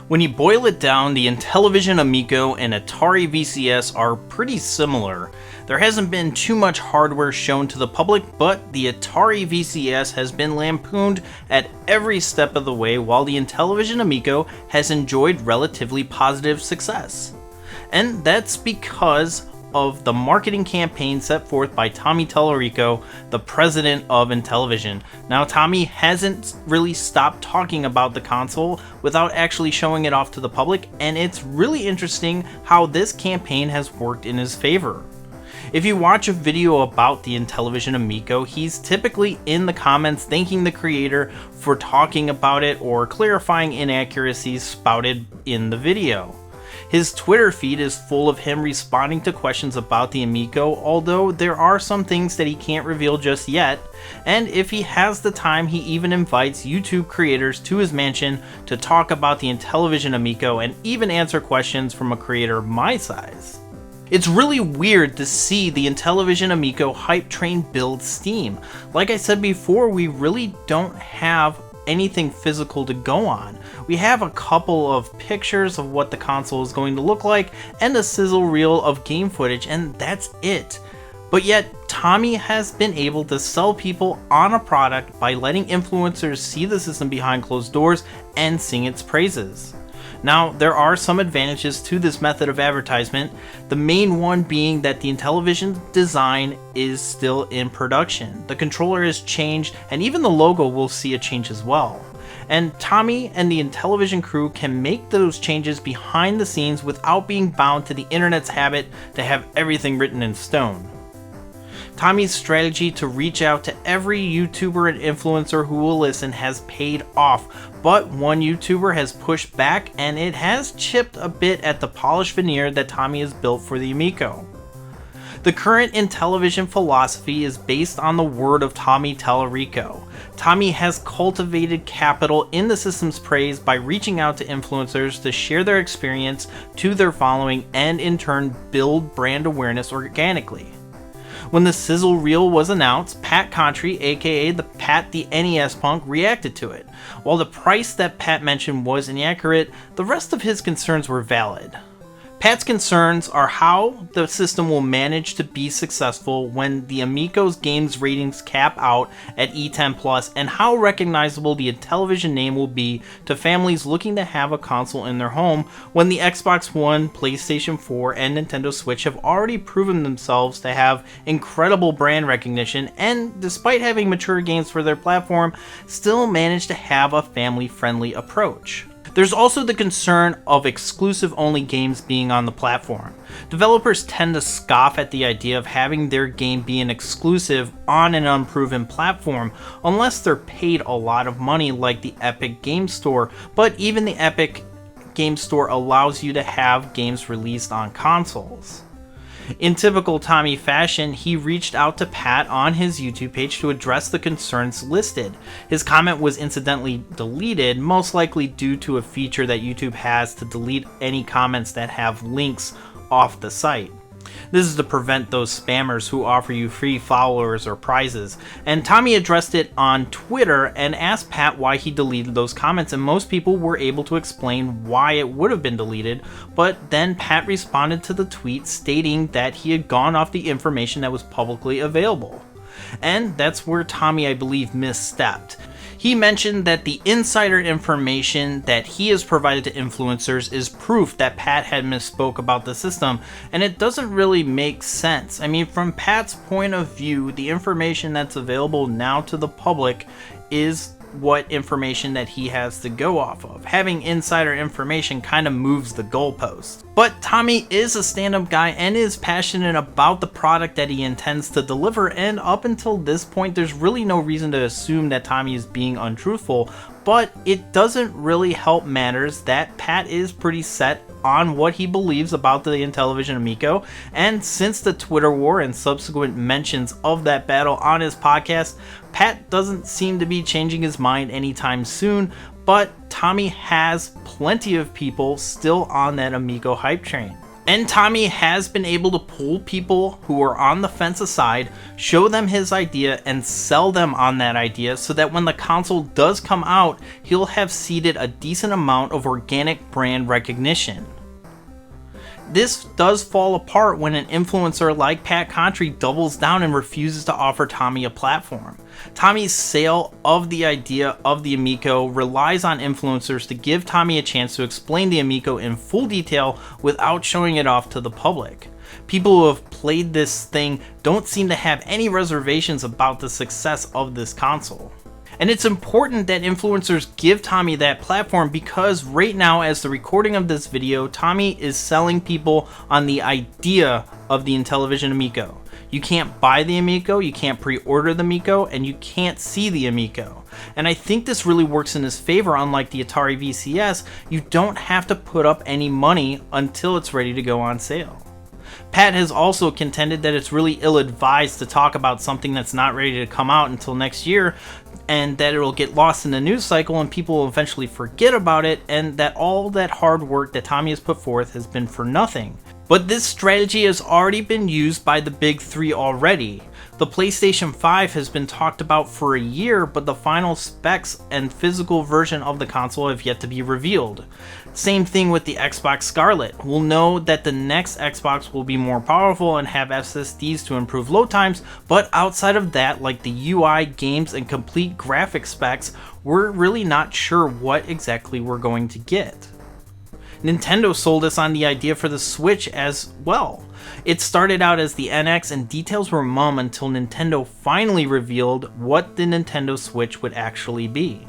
When you boil it down, the Intellevision Amico and Atari VCS are pretty similar. There hasn't been too much hardware shown to the public, but the Atari VCS has been lampooned at every step of the way, while the Intellevision Amico has enjoyed relatively positive success. And that's because of the marketing campaign set forth by Tommy Tallarico, the president of Intellevision. Now, Tommy hasn't really stopped talking about the console without actually showing it off to the public, and it's really interesting how this campaign has worked in his favor. If you watch a video about the Intellevision Amico, he's typically in the comments thanking the creator for talking about it or clarifying inaccuracies spouted in the video. His Twitter feed is full of him responding to questions about the Amico, although there are some things that he can't reveal just yet, and if he has the time, he even invites YouTube creators to his mansion to talk about the Intellevision Amico and even answer questions from a creator my size. It's really weird to see the Intellevision Amico hype train build steam. Like I said before, we really don't have anything physical to go on. We have a couple of pictures of what the console is going to look like and a sizzle reel of game footage, and that's it. But yet, Tommy has been able to sell people on a product by letting influencers see the system behind closed doors and sing its praises. Now, there are some advantages to this method of advertisement, the main one being that the Intellevision design is still in production. The controller has changed, and even the logo will see a change as well. And Tommy and the Intellevision crew can make those changes behind the scenes without being bound to the internet's habit to have everything written in stone. Tommy's strategy to reach out to every YouTuber and influencer who will listen has paid off, but one YouTuber has pushed back and it has chipped a bit at the polished veneer that Tommy has built for the Amico. The current Intellevision philosophy is based on the word of Tommy Tallarico. Tommy has cultivated capital in the system's praise by reaching out to influencers to share their experience to their following and in turn build brand awareness organically. When the sizzle reel was announced, Pat Contry, aka the Pat the NES Punk, reacted to it. While the price that Pat mentioned was inaccurate, the rest of his concerns were valid. Pat's concerns are how the system will manage to be successful when the Amico's games ratings cap out at E10+, and how recognizable the Intellevision name will be to families looking to have a console in their home when the Xbox One, PlayStation 4, and Nintendo Switch have already proven themselves to have incredible brand recognition and, despite having mature games for their platform, still manage to have a family-friendly approach. There's also the concern of exclusive-only games being on the platform. Developers tend to scoff at the idea of having their game be an exclusive on an unproven platform unless they're paid a lot of money like the Epic Game Store, but even the Epic Game Store allows you to have games released on consoles. In typical Tommy fashion, he reached out to Pat on his YouTube page to address the concerns listed. His comment was incidentally deleted, most likely due to a feature that YouTube has to delete any comments that have links off the site. This is to prevent those spammers who offer you free followers or prizes. And Tommy addressed it on Twitter and asked Pat why he deleted those comments, and most people were able to explain why it would have been deleted, but then Pat responded to the tweet stating that he had gone off the information that was publicly available. And that's where Tommy, I believe, misstepped. He mentioned that the insider information that he has provided to influencers is proof that Pat had misspoke about the system, and it doesn't really make sense. I mean, from Pat's point of view, the information that's available now to the public is what information that he has to go off of. Having insider information kind of moves the goalpost. But Tommy is a stand-up guy and is passionate about the product that he intends to deliver, and up until this point there's really no reason to assume that Tommy is being untruthful, but it doesn't really help matters that Pat is pretty set on what he believes about the Intellevision Amico, and since the Twitter war and subsequent mentions of that battle on his podcast, Pat doesn't seem to be changing his mind anytime soon, but Tommy has plenty of people still on that Amico hype train. And Tommy has been able to pull people who are on the fence aside, show them his idea, and sell them on that idea so that when the console does come out, he'll have seeded a decent amount of organic brand recognition. This does fall apart when an influencer like Pat Contry doubles down and refuses to offer Tommy a platform. Tommy's sale of the idea of the Amico relies on influencers to give Tommy a chance to explain the Amico in full detail without showing it off to the public. People who have played this thing don't seem to have any reservations about the success of this console. And it's important that influencers give Tommy that platform because right now, as the recording of this video, Tommy is selling people on the idea of the Intellevision Amico. You can't buy the Amico, you can't pre-order the Amico, and you can't see the Amico. And I think this really works in his favor. Unlike the Atari VCS, you don't have to put up any money until it's ready to go on sale. Pat has also contended that it's really ill-advised to talk about something that's not ready to come out until next year, and that it'll get lost in the news cycle and people will eventually forget about it, and that all that hard work that Tommy has put forth has been for nothing. But this strategy has already been used by the big three already. The PlayStation 5 has been talked about for a year, but the final specs and physical version of the console have yet to be revealed. Same thing with the Xbox Scarlet. We'll know that the next Xbox will be more powerful and have SSDs to improve load times, but outside of that, like the UI, games, and complete graphic specs, we're really not sure what exactly we're going to get. Nintendo sold us on the idea for the Switch as well. It started out as the NX and details were mum until Nintendo finally revealed what the Nintendo Switch would actually be.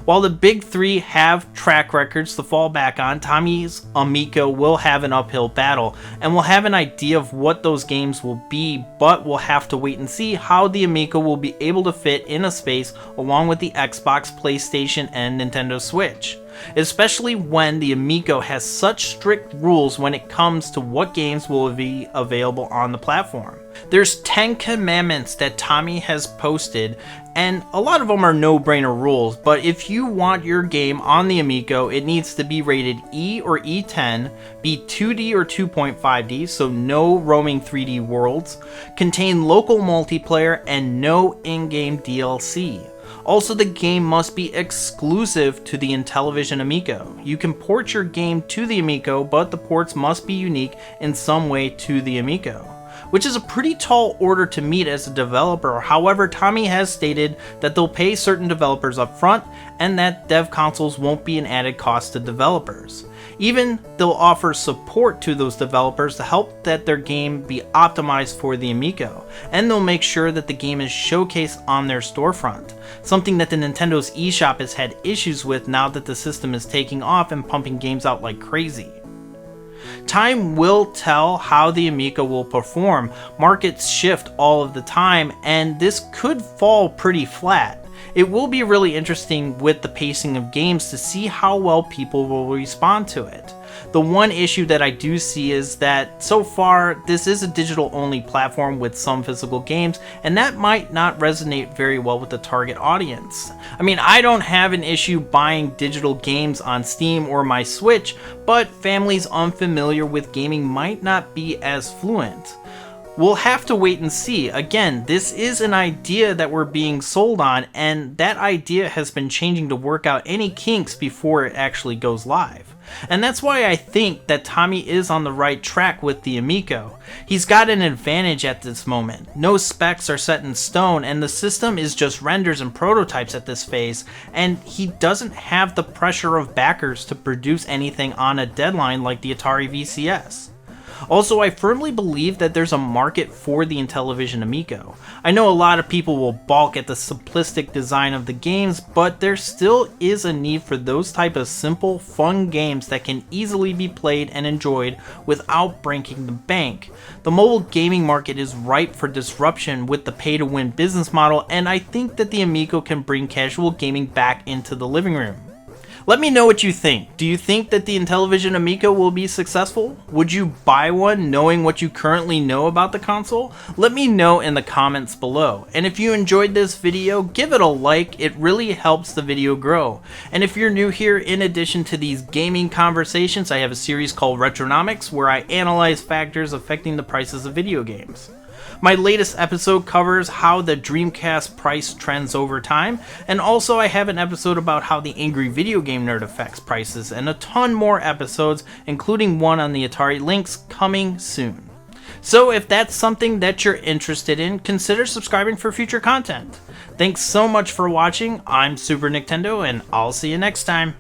While the big three have track records to fall back on, Tommy's Amico will have an uphill battle, and we'll have an idea of what those games will be, but we'll have to wait and see how the Amico will be able to fit in a space along with the Xbox, PlayStation, and Nintendo Switch. Especially when the Amico has such strict rules when it comes to what games will be available on the platform. There's 10 commandments that Tommy has posted, and a lot of them are no-brainer rules, but if you want your game on the Amico, it needs to be rated E or E10, be 2D or 2.5D, so no roaming 3D worlds, contain local multiplayer, and no in-game DLC. Also, the game must be exclusive to the Intellevision Amico. You can port your game to the Amico, but the ports must be unique in some way to the Amico, which is a pretty tall order to meet as a developer. However, Tommy has stated that they'll pay certain developers up front and that dev consoles won't be an added cost to developers. Even they'll offer support to those developers to help that their game be optimized for the Amico, and they'll make sure that the game is showcased on their storefront, something that the Nintendo's eShop has had issues with now that the system is taking off and pumping games out like crazy. Time will tell how the Amico will perform. Markets shift all of the time, and this could fall pretty flat. It will be really interesting with the pacing of games to see how well people will respond to it. The one issue that I do see is that so far this is a digital only platform with some physical games, and that might not resonate very well with the target audience. I mean, I don't have an issue buying digital games on Steam or my Switch, but families unfamiliar with gaming might not be as fluent. We'll have to wait and see. Again, this is an idea that we're being sold on, and that idea has been changing to work out any kinks before it actually goes live. And that's why I think that Tommy is on the right track with the Amico. He's got an advantage at this moment. No specs are set in stone, and the system is just renders and prototypes at this phase, and he doesn't have the pressure of backers to produce anything on a deadline like the Atari VCS. Also, I firmly believe that there's a market for the Intellevision Amico. I know a lot of people will balk at the simplistic design of the games, but there still is a need for those type of simple, fun games that can easily be played and enjoyed without breaking the bank. The mobile gaming market is ripe for disruption with the pay-to-win business model, and I think that the Amico can bring casual gaming back into the living room. Let me know what you think. Do you think that the Intellevision Amico will be successful? Would you buy one knowing what you currently know about the console? Let me know in the comments below. And if you enjoyed this video, give it a like. It really helps the video grow. And if you're new here, in addition to these gaming conversations, I have a series called Retronomics where I analyze factors affecting the prices of video games. My latest episode covers how the Dreamcast price trends over time, and also I have an episode about how the Angry Video Game Nerd affects prices, and a ton more episodes, including one on the Atari links, coming soon. So if that's something that you're interested in, consider subscribing for future content. Thanks so much for watching. I'm Super Nintendo, and I'll see you next time.